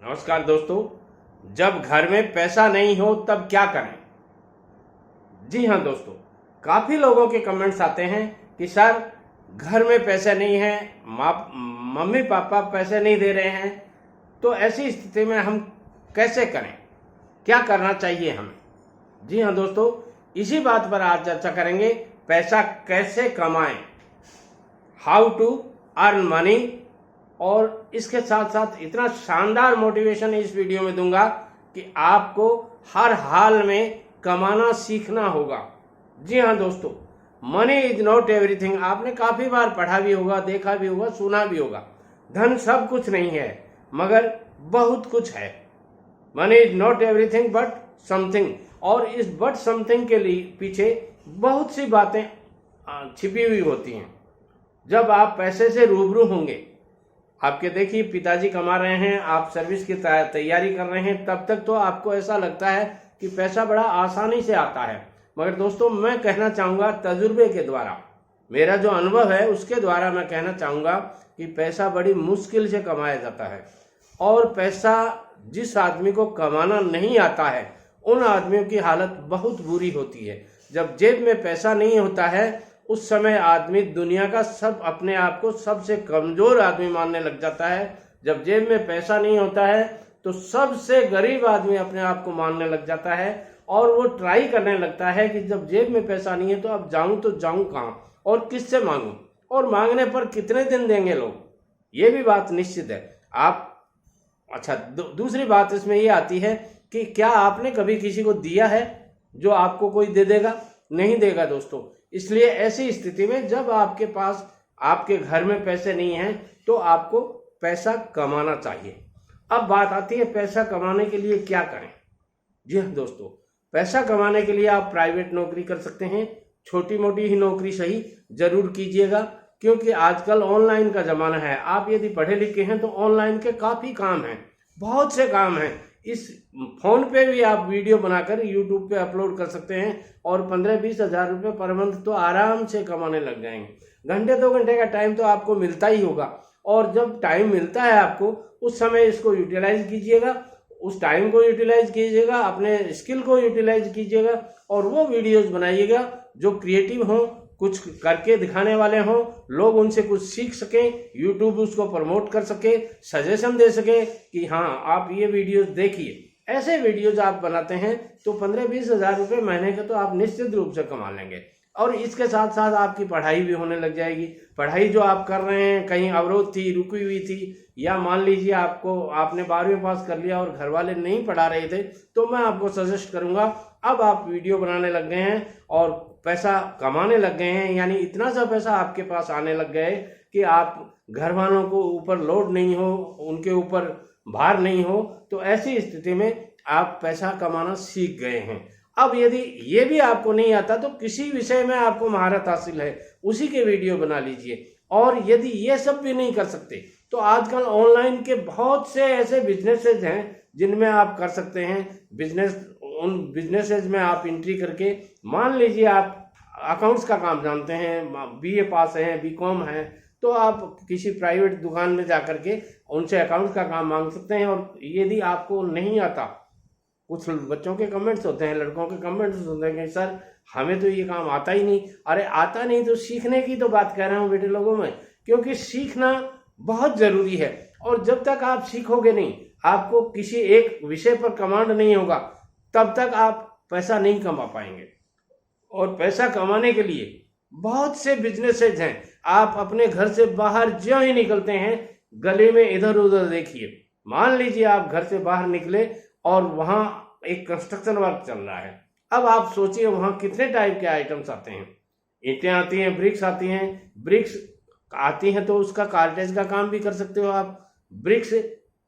नमस्कार दोस्तों। जब घर में पैसा नहीं हो तब क्या करें? जी हाँ दोस्तों, काफ़ी लोगों के कमेंट्स आते हैं कि सर घर में पैसे नहीं हैं, मम्मी पापा पैसे नहीं दे रहे हैं, तो ऐसी स्थिति में हम कैसे करें, क्या करना चाहिए हमें? जी हाँ दोस्तों, इसी बात पर आज चर्चा करेंगे। पैसा कैसे कमाएं, हाउ टू अर्न मनी, और इसके साथ साथ इतना शानदार मोटिवेशन इस वीडियो में दूंगा कि आपको हर हाल में कमाना सीखना होगा। जी हाँ दोस्तों, मनी इज नॉट एवरीथिंग। आपने काफ़ी बार पढ़ा भी होगा, देखा भी होगा, सुना भी होगा। धन सब कुछ नहीं है, मगर बहुत कुछ है। Money is not everything but something. और इस बट समथिंग के लिए पीछे बहुत सी बातें छिपी हुई होती हैं। जब आप पैसे से रूबरू होंगे, आपके देखिए पिताजी कमा रहे हैं, आप सर्विस की तैयारी कर रहे हैं, तब तक तो आपको ऐसा लगता है कि पैसा बड़ा आसानी से आता है। मगर दोस्तों, मैं कहना चाहूँगा तजुर्बे के द्वारा, मेरा जो अनुभव है उसके द्वारा मैं कहना चाहूँगा कि पैसा बड़ी मुश्किल से कमाया जाता है। और पैसा जिस आदमी को कमाना नहीं आता है, उन आदमियों की हालत बहुत बुरी होती है। जब जेब में पैसा नहीं होता है, उस समय आदमी दुनिया का अपने आप को सबसे कमजोर आदमी मानने लग जाता है। जब जेब में पैसा नहीं होता है तो सबसे गरीब आदमी अपने आप को मानने लग जाता है, और वो ट्राई करने लगता है कि जब जेब में पैसा नहीं है तो अब जाऊं तो जाऊं कहाँ और किससे मांगूं, और मांगने पर कितने दिन देंगे लोग, ये भी बात निश्चित है। आप दूसरी बात इसमें ये आती है कि क्या आपने कभी किसी को दिया है जो आपको कोई दे देगा? नहीं देगा दोस्तों। इसलिए ऐसी स्थिति में जब आपके पास, आपके घर में पैसे नहीं हैं, तो आपको पैसा कमाना चाहिए। अब बात आती है पैसा कमाने के लिए क्या करें। जी हाँ दोस्तों, पैसा कमाने के लिए आप प्राइवेट नौकरी कर सकते हैं। छोटी मोटी ही नौकरी सही, जरूर कीजिएगा, क्योंकि आजकल ऑनलाइन का ज़माना है। आप यदि पढ़े लिखे हैं तो ऑनलाइन के काफ़ी काम हैं, बहुत से काम हैं। इस फोन पे भी आप वीडियो बनाकर यूट्यूब पे अपलोड कर सकते हैं, और 15-20 हज़ार रुपये पर मंथ तो आराम से कमाने लग जाएंगे। घंटे 2 घंटे का टाइम तो आपको मिलता ही होगा, और जब टाइम मिलता है आपको, उस समय इसको यूटिलाइज कीजिएगा, उस टाइम को यूटिलाइज कीजिएगा, अपने स्किल को यूटिलाइज कीजिएगा, और वो वीडियोस बनाइएगा जो क्रिएटिव हों, कुछ करके दिखाने वाले हों, लोग उनसे कुछ सीख सकें, यूट्यूब उसको प्रमोट कर सके, सजेशन दे सके कि हाँ आप ये वीडियोस देखिए। ऐसे वीडियोज आप बनाते हैं तो 15-20 हज़ार रुपये महीने का तो आप निश्चित रूप से कमा लेंगे। और इसके साथ साथ आपकी पढ़ाई भी होने लग जाएगी। पढ़ाई जो आप कर रहे हैं, कहीं अवरोध थी, रुकी हुई थी, या मान लीजिए आपने 12वीं पास कर लिया और घर वाले नहीं पढ़ा रहे थे, तो मैं आपको सजेस्ट करूंगा, अब आप वीडियो बनाने लग गए हैं और पैसा कमाने लग गए हैं, यानी इतना सा पैसा आपके पास आने लग गए कि आप घर वालों को ऊपर लोड नहीं हो, उनके ऊपर भार नहीं हो, तो ऐसी स्थिति में आप पैसा कमाना सीख गए हैं। अब यदि ये भी आपको नहीं आता तो किसी विषय में आपको महारत हासिल है, उसी के वीडियो बना लीजिए। और यदि ये सब भी नहीं कर सकते तो आजकल ऑनलाइन के बहुत से ऐसे बिजनेसेस हैं जिनमें आप कर सकते हैं बिजनेस। उन बिजनेसेस में आप एंट्री करके, मान लीजिए आप अकाउंट्स का काम जानते हैं, बीए पास हैं, बीकॉम हैं, तो आप किसी प्राइवेट दुकान में जा करके उनसे अकाउंट्स का काम मांग सकते हैं। और यदि आपको नहीं आता, कुछ बच्चों के कमेंट्स होते हैं, लड़कों के कमेंट्स होते हैं कि सर हमें तो ये काम आता ही नहीं। अरे आता नहीं तो सीखने की तो बात कर रहा हूँ बेटे लोगों में, क्योंकि सीखना बहुत ज़रूरी है। और जब तक आप सीखोगे नहीं, आपको किसी एक विषय पर कमांड नहीं होगा, तब तक आप पैसा नहीं कमा पाएंगे। और पैसा कमाने के लिए बहुत से बिजनेसेज हैं। आप अपने घर से बाहर ज्यों ही निकलते हैं, गली में इधर उधर देखिए, मान लीजिए आप घर से बाहर निकले और वहाँ एक कंस्ट्रक्शन वर्क चल रहा है। अब आप सोचिए वहाँ कितने टाइप के आइटम्स आते हैं। ईंटें आती हैं, ब्रिक्स आती हैं। ब्रिक्स आती हैं तो उसका कार्टेज का काम भी कर सकते हो आप। ब्रिक्स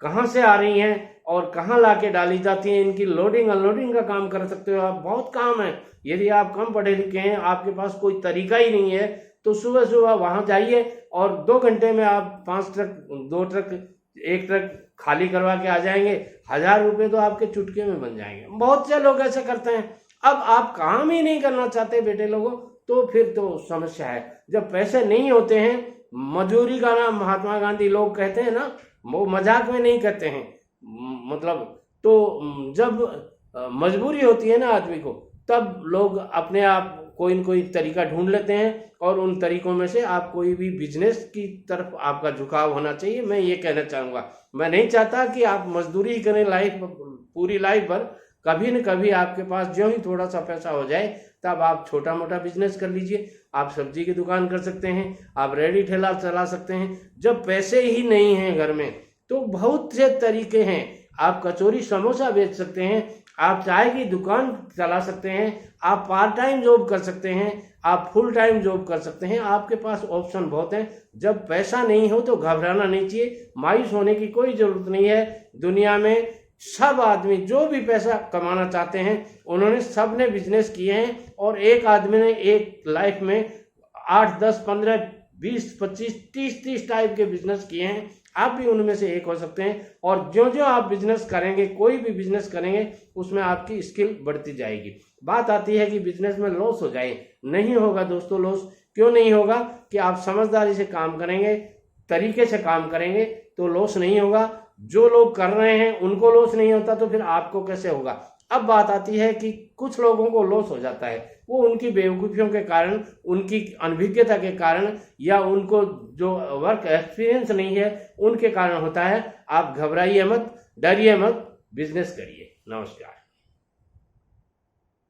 कहाँ से आ रही हैं और कहाँ लाके डाली जाती हैं, इनकी लोडिंग अनलोडिंग का काम कर सकते हो आप। बहुत काम है। यदि आप कम पढ़े लिखे हैं, आपके पास कोई तरीका ही नहीं है, तो सुबह सुबह वहाँ जाइए और 2 घंटे में आप 5 ट्रक, 2 ट्रक, 1 ट्रक खाली करवा के आ जाएंगे। 1000 रुपये तो आपके चुटके में बन जाएंगे। बहुत से लोग ऐसे करते हैं। अब आप काम ही नहीं करना चाहते बेटे लोगों, तो फिर तो समस्या है। जब पैसे नहीं होते हैं, मजदूरी का नाम महात्मा गांधी लोग कहते हैं ना, वो मजाक में नहीं कहते हैं। मतलब तो जब मजबूरी होती है ना आदमी को, तब लोग अपने आप कोई न कोई तरीका ढूंढ लेते हैं, और उन तरीकों में से आप कोई भी बिजनेस की तरफ आपका झुकाव होना चाहिए। मैं ये कहना चाहूँगा, मैं नहीं चाहता कि आप मजदूरी ही करें पूरी लाइफ भर। कभी न कभी आपके पास जो ही थोड़ा सा पैसा हो जाए, तब आप छोटा मोटा बिजनेस कर लीजिए। आप सब्जी की दुकान कर सकते हैं, आप रेडी ठेला चला सकते हैं। जब पैसे ही नहीं हैं घर में, तो बहुत से तरीके हैं। आप कचौरी समोसा बेच सकते हैं, आप चाय की दुकान चला सकते हैं, आप पार्ट टाइम जॉब कर सकते हैं, आप फुल टाइम जॉब कर सकते हैं। आपके पास ऑप्शन बहुत हैं। जब पैसा नहीं हो तो घबराना नहीं चाहिए, मायूस होने की कोई ज़रूरत नहीं है। दुनिया में सब आदमी जो भी पैसा कमाना चाहते हैं, उन्होंने सब ने बिजनेस किए हैं, और एक आदमी ने एक लाइफ में 8, 10, 15, 20, 25, 30 टाइप के बिजनेस किए हैं। आप भी उनमें से एक हो सकते हैं। और जो जो आप बिजनेस करेंगे, कोई भी बिजनेस करेंगे, उसमें आपकी स्किल बढ़ती जाएगी। बात आती है कि बिजनेस में लॉस हो जाए, नहीं होगा दोस्तों लॉस। क्यों नहीं होगा? कि आप समझदारी से काम करेंगे, तरीके से काम करेंगे, तो लॉस नहीं होगा। जो लोग कर रहे हैं उनको लॉस नहीं होता, तो फिर आपको कैसे होगा? अब बात आती है कि कुछ लोगों को लॉस हो जाता है, वो उनकी बेवकूफ़ियों के कारण, उनकी अनभिज्ञता के कारण, या उनको जो वर्क एक्सपीरियंस नहीं है उनके कारण होता है। आप घबराइए मत, डरिए मत, बिजनेस करिए। नमस्कार।